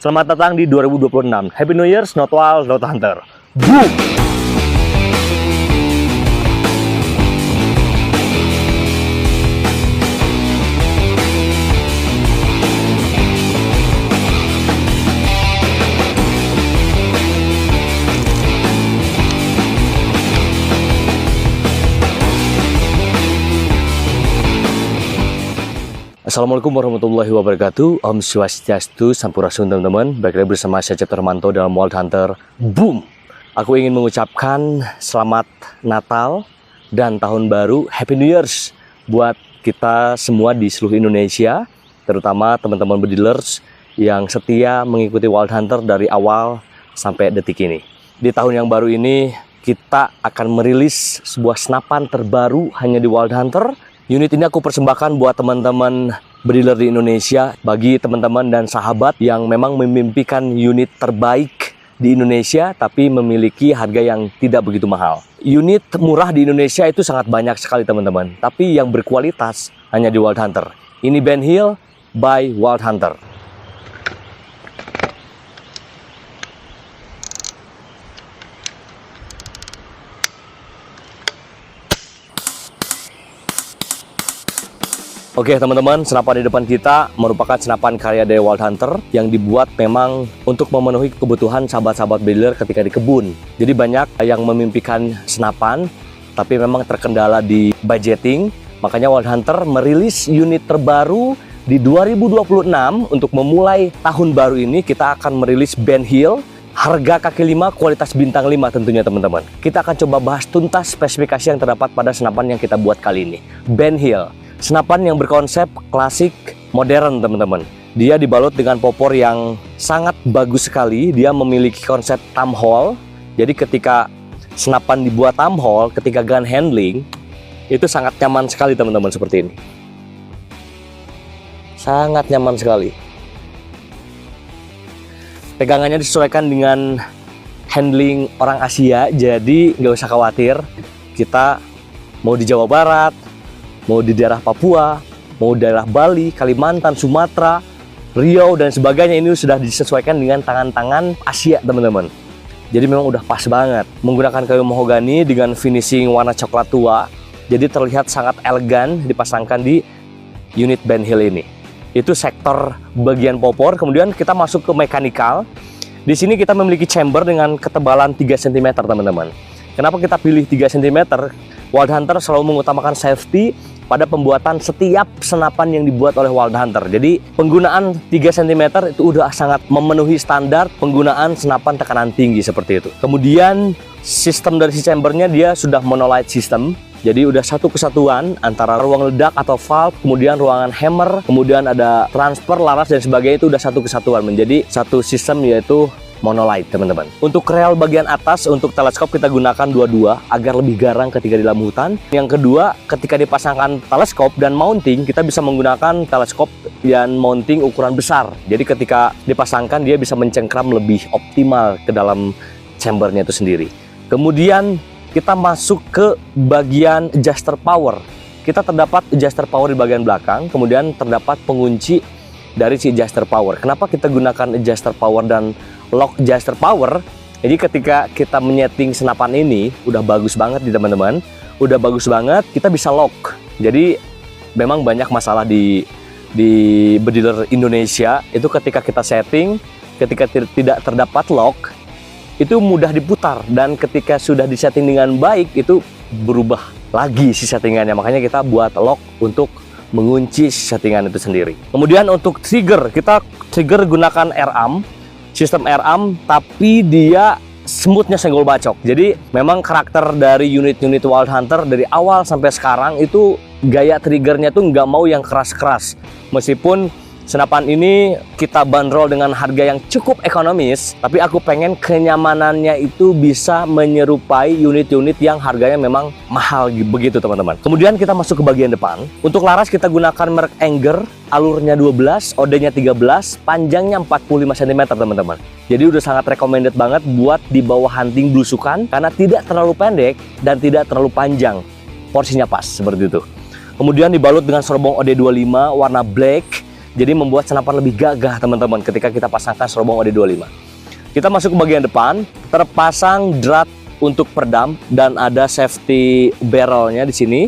Selamat datang di 2026. Happy New Year, not wild, not hunter. Boom! Assalamualaikum warahmatullahi wabarakatuh. Om Swastiastu, Sampurasun teman-teman. Balik lagi bersama saya Cipto Hermanto dalam Wild Hunter. Boom! Aku ingin mengucapkan selamat Natal dan Tahun Baru, Happy New Year's buat kita semua di seluruh Indonesia, terutama teman-teman bedilers yang setia mengikuti Wild Hunter dari awal sampai detik ini. Di tahun yang baru ini kita akan merilis sebuah senapan terbaru hanya di Wild Hunter. Unit ini aku persembahkan buat teman-teman bediler di Indonesia, bagi teman-teman dan sahabat yang memang memimpikan unit terbaik di Indonesia tapi memiliki harga yang tidak begitu mahal. Unit murah di Indonesia itu sangat banyak sekali teman-teman, tapi yang berkualitas hanya di Wild Hunter. Ini Ben Hill by Wild Hunter. Oke teman-teman, senapan di depan kita merupakan senapan karya dari Wild Hunter yang dibuat memang untuk memenuhi kebutuhan sahabat-sahabat bediler ketika di kebun. Jadi banyak yang memimpikan senapan tapi memang terkendala di budgeting. Makanya Wild Hunter merilis unit terbaru di 2026. Untuk memulai tahun baru ini kita akan merilis Ben Hill, harga kaki 5, kualitas bintang 5 tentunya teman-teman. Kita akan coba bahas tuntas spesifikasi yang terdapat pada senapan yang kita buat kali ini, Ben Hill. Senapan yang berkonsep klasik modern teman-teman. Dia dibalut dengan popor yang sangat bagus sekali. Dia memiliki konsep thumb hole. Jadi ketika senapan dibuat thumb hole, ketika gun handling itu sangat nyaman sekali teman-teman, seperti ini. Sangat nyaman sekali. Pegangannya disesuaikan dengan handling orang Asia, jadi nggak usah khawatir. Kita mau di Jawa Barat, mau di daerah Papua, mau daerah Bali, Kalimantan, Sumatera, Riau, dan sebagainya, ini sudah disesuaikan dengan tangan-tangan Asia teman-teman. Jadi memang udah pas banget. Menggunakan kayu mahogani dengan finishing warna coklat tua, jadi terlihat sangat elegan dipasangkan di unit Ben Hill ini. Itu sektor bagian popor. Kemudian kita masuk ke mekanikal. Di sini kita memiliki chamber dengan ketebalan 3 cm teman-teman. Kenapa kita pilih 3 cm? Wild Hunter selalu mengutamakan safety pada pembuatan setiap senapan yang dibuat oleh Wild Hunter. Jadi penggunaan 3 cm itu udah sangat memenuhi standar penggunaan senapan tekanan tinggi seperti itu. Kemudian sistem dari si chambernya dia sudah monolight system. Jadi udah satu kesatuan antara ruang ledak atau valve, kemudian ruangan hammer, kemudian ada transfer, laras, dan sebagainya, itu udah satu kesatuan menjadi satu sistem, yaitu monolight teman-teman. Untuk rel bagian atas untuk teleskop kita gunakan dua-dua agar lebih garang ketika di dalam hutan. Yang kedua, ketika dipasangkan teleskop dan mounting, kita bisa menggunakan teleskop dan mounting ukuran besar. Jadi ketika dipasangkan dia bisa mencengkram lebih optimal ke dalam chambernya itu sendiri. Kemudian kita masuk ke bagian adjuster power. Kita terdapat adjuster power di bagian belakang, kemudian terdapat pengunci dari si adjuster power. Kenapa kita gunakan adjuster power dan lock adjuster power? Jadi ketika kita menyeting senapan ini udah bagus banget di teman-teman, udah bagus banget, kita bisa lock. Jadi memang banyak masalah di bediler Indonesia itu ketika kita setting, ketika tidak terdapat lock itu mudah diputar, dan ketika sudah disetting dengan baik itu berubah lagi si settingannya. Makanya kita buat lock untuk mengunci settingan itu sendiri. Kemudian untuk trigger, kita trigger gunakan air-arm, sistem air-arm, tapi dia smoothnya senggol bacok. Jadi memang karakter dari unit-unit Wild Hunter dari awal sampai sekarang itu gaya triggernya tuh nggak mau yang keras-keras. Meskipun senapan ini kita bandrol dengan harga yang cukup ekonomis, tapi aku pengen kenyamanannya itu bisa menyerupai unit-unit yang harganya memang mahal begitu teman-teman. Kemudian kita masuk ke bagian depan. Untuk laras kita gunakan merek Anger, alurnya 12, OD-nya 13, panjangnya 45 cm teman-teman. Jadi udah sangat recommended banget buat di bawah hunting belusukan karena tidak terlalu pendek dan tidak terlalu panjang. Porsinya pas seperti itu. Kemudian dibalut dengan serobong OD25 warna black. jadi membuat senapan lebih gagah teman-teman ketika kita pasangkan serobong OD25. Kita masuk ke bagian depan, terpasang drat untuk peredam dan ada safety barrelnya di sini.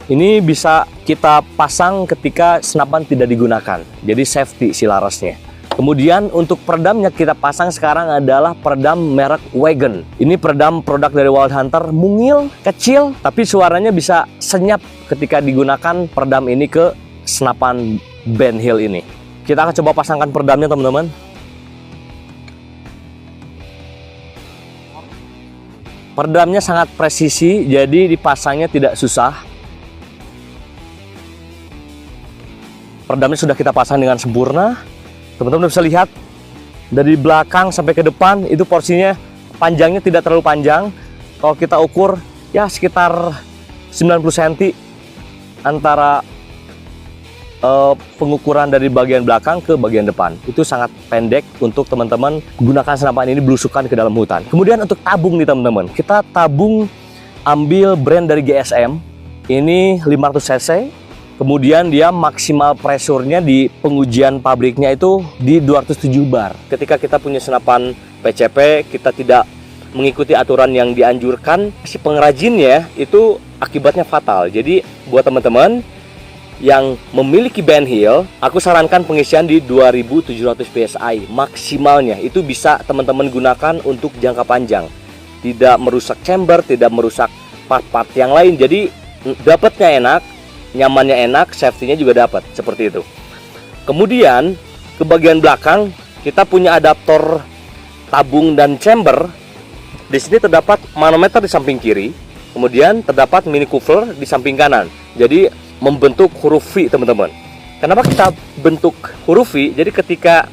Ini bisa kita pasang ketika senapan tidak digunakan, jadi safety si larasnya. Kemudian untuk peredamnya kita pasang sekarang adalah peredam merek Wagon. Ini peredam produk dari Wild Hunter, mungil, kecil, tapi suaranya bisa senyap ketika digunakan peredam ini ke senapan Ben Hill ini. Kita akan coba pasangkan peredamnya teman-teman. Peredamnya sangat presisi, jadi dipasangnya tidak susah. Peredamnya sudah kita pasang dengan sempurna. Teman-teman bisa lihat dari belakang sampai ke depan itu porsinya panjangnya tidak terlalu panjang. Kalau kita ukur ya sekitar 90 cm antara pengukuran dari bagian belakang ke bagian depan. Itu sangat pendek untuk teman-teman gunakan senapan ini belusukan ke dalam hutan. Kemudian untuk tabung nih teman-teman, kita tabung ambil brand dari GSM. Ini 500 cc. Kemudian dia maksimal pressure-nya di pengujian pabriknya itu di 207 bar. Ketika kita punya senapan PCP, kita tidak mengikuti aturan yang dianjurkan, si pengrajinnya itu akibatnya fatal. Jadi buat teman-teman yang memiliki Ben Hill, aku sarankan pengisian di 2700 PSI maksimalnya. Itu bisa teman-teman gunakan untuk jangka panjang. Tidak merusak chamber, tidak merusak part-part yang lain. Jadi dapatnya enak, nyamannya enak, safety-nya juga dapat, seperti itu. Kemudian ke bagian belakang kita punya adaptor tabung dan chamber. Di sini terdapat manometer di samping kiri, kemudian terdapat mini coupler di samping kanan. Jadi membentuk huruf V teman-teman. Kenapa kita bentuk huruf V? Jadi ketika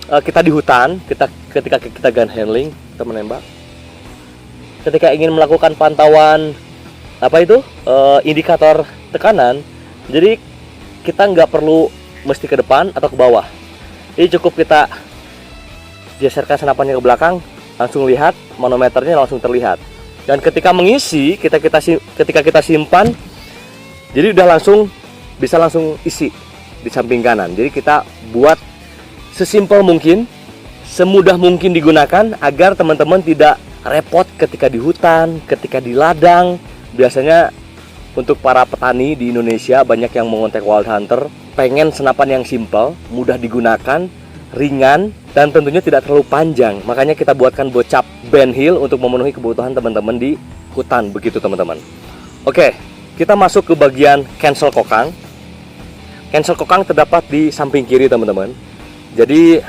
kita di hutan, ketika kita gun handling, kita menembak. Ketika ingin melakukan pantauan indikator tekanan, jadi kita nggak perlu mesti ke depan atau ke bawah. Jadi cukup kita geserkan senapannya ke belakang, langsung lihat manometernya langsung terlihat. Dan ketika mengisi, ketika kita simpan, jadi udah bisa langsung isi di samping kanan. Jadi kita buat sesimpel mungkin, semudah mungkin digunakan agar teman-teman tidak repot ketika di hutan, ketika di ladang. Biasanya untuk para petani di Indonesia banyak yang mengontak Wild Hunter, pengen senapan yang simpel, mudah digunakan, ringan, dan tentunya tidak terlalu panjang. Makanya kita buatkan bocap Ben Hill untuk memenuhi kebutuhan teman-teman di hutan, begitu teman-teman. Oke, kita masuk ke bagian cancel kokang. Cancel kokang terdapat di samping kiri teman-teman. Jadi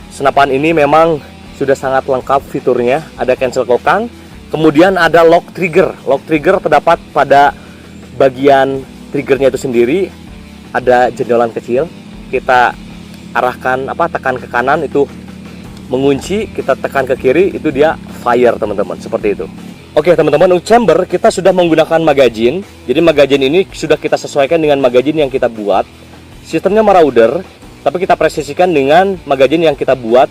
senapan ini memang sudah sangat lengkap fiturnya. Ada cancel kokang, kemudian ada lock trigger. Lock trigger terdapat pada bagian triggernya itu sendiri. Ada jendolan kecil. Kita arahkan tekan ke kanan itu mengunci, kita tekan ke kiri itu dia fire teman-teman, seperti itu. Oke teman-teman, untuk chamber kita sudah menggunakan magazine. Jadi magazine ini sudah kita sesuaikan dengan magazine yang kita buat. Sistemnya Marauder, tapi kita presisikan dengan magazine yang kita buat.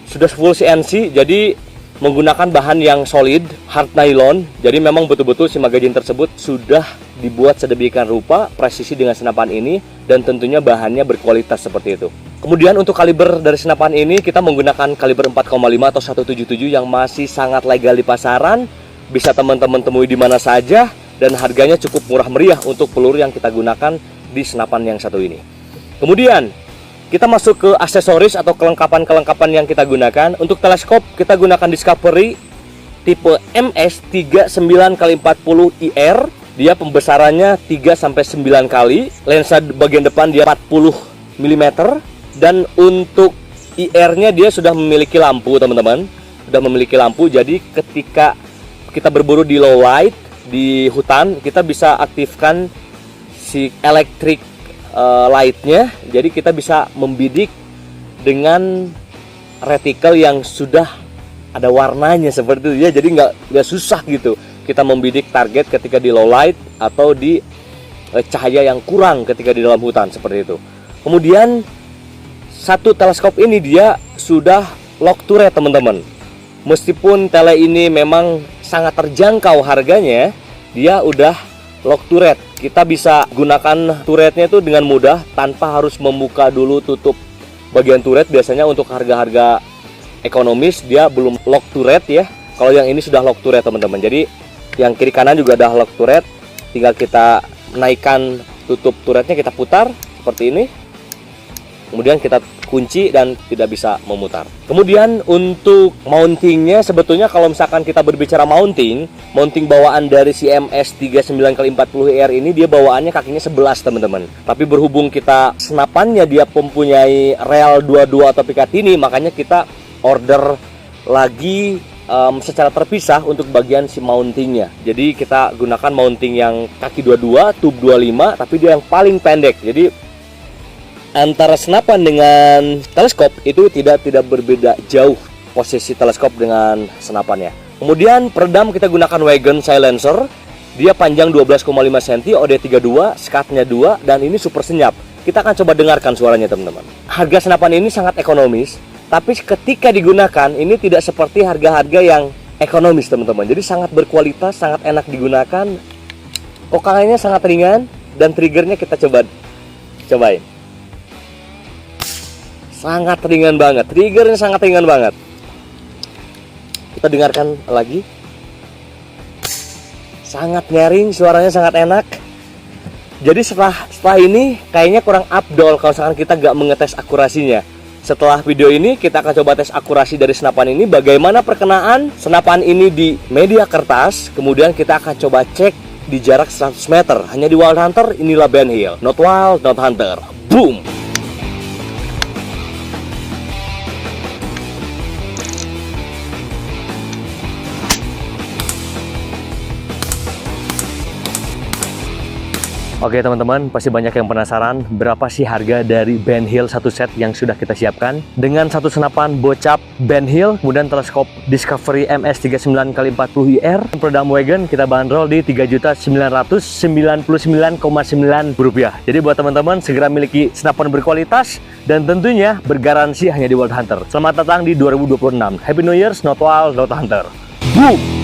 Sudah full CNC, jadi menggunakan bahan yang solid, hard nylon. Jadi memang betul-betul si magazine tersebut sudah dibuat sedemikian rupa, presisi dengan senapan ini, dan tentunya bahannya berkualitas seperti itu. Kemudian untuk kaliber dari senapan ini kita menggunakan kaliber 4,5 atau 177 yang masih sangat legal di pasaran. Bisa teman-teman temui di mana saja dan harganya cukup murah meriah untuk peluru yang kita gunakan di senapan yang satu ini. Kemudian kita masuk ke aksesoris atau kelengkapan-kelengkapan yang kita gunakan. Untuk teleskop kita gunakan Discovery tipe MS39x40 IR. Dia pembesarannya 3-9 kali. Lensa bagian depan dia 40 mm. Dan untuk IR-nya dia sudah memiliki lampu teman-teman. Sudah memiliki lampu, jadi ketika kita berburu di low light, di hutan, kita bisa aktifkan si electric light-nya. Jadi kita bisa membidik dengan reticle yang sudah ada warnanya seperti itu ya. Jadi nggak susah gitu kita membidik target ketika di low light atau di cahaya yang kurang ketika di dalam hutan seperti itu. Kemudian satu teleskop ini dia sudah lock to rate teman-teman. Meskipun tele ini memang sangat terjangkau harganya, dia udah lock turret. Kita bisa gunakan turretnya itu dengan mudah tanpa harus membuka dulu tutup bagian turret. Biasanya untuk harga-harga ekonomis dia belum lock turret ya. Kalau yang ini sudah lock turret teman-teman. Jadi yang kiri kanan juga udah lock turret. Tinggal kita naikkan tutup turretnya, kita putar seperti ini. Kemudian kita kunci dan tidak bisa memutar. Kemudian untuk mountingnya, sebetulnya kalau misalkan kita berbicara mounting bawaan dari CMS 39x40R ini, dia bawaannya kakinya 11 teman-teman. Tapi berhubung kita senapannya dia mempunyai rel 22 atau Picatinny, makanya kita order lagi secara terpisah untuk bagian si mountingnya. Jadi kita gunakan mounting yang kaki 22, tube 25, tapi dia yang paling pendek. Jadi antara senapan dengan teleskop itu tidak berbeda jauh posisi teleskop dengan senapannya. Kemudian peredam kita gunakan Wagon silencer. Dia panjang 12,5 cm, OD32, skatnya 2, dan ini super senyap. Kita akan coba dengarkan suaranya teman-teman. Harga senapan ini sangat ekonomis, tapi ketika digunakan ini tidak seperti harga-harga yang ekonomis teman-teman. Jadi sangat berkualitas, sangat enak digunakan. Kokangannya sangat ringan dan triggernya kita cobain. Sangat ringan banget, triggernya sangat ringan banget. Kita dengarkan lagi. Sangat nyaring, suaranya sangat enak. Jadi setelah ini kayaknya kurang afdol kalau misalkan kita nggak mengetes akurasinya. Setelah video ini kita akan coba tes akurasi dari senapan ini, bagaimana perkenaan senapan ini di media kertas. Kemudian kita akan coba cek di jarak 100 meter. Hanya di Wild Hunter, inilah Ben Hill. Not Wild, not Hunter. Boom! Oke teman-teman, pasti banyak yang penasaran berapa sih harga dari Ben Hill satu set yang sudah kita siapkan. Dengan satu senapan bocap Ben Hill, kemudian teleskop Discovery MS39x40IR, peredam Wagon kita bandrol di Rp3.999.900. Jadi buat teman-teman segera miliki senapan berkualitas dan tentunya bergaransi hanya di Wild Hunter. Selamat datang di 2026. Happy New Year, not wild, not hunter. Boom!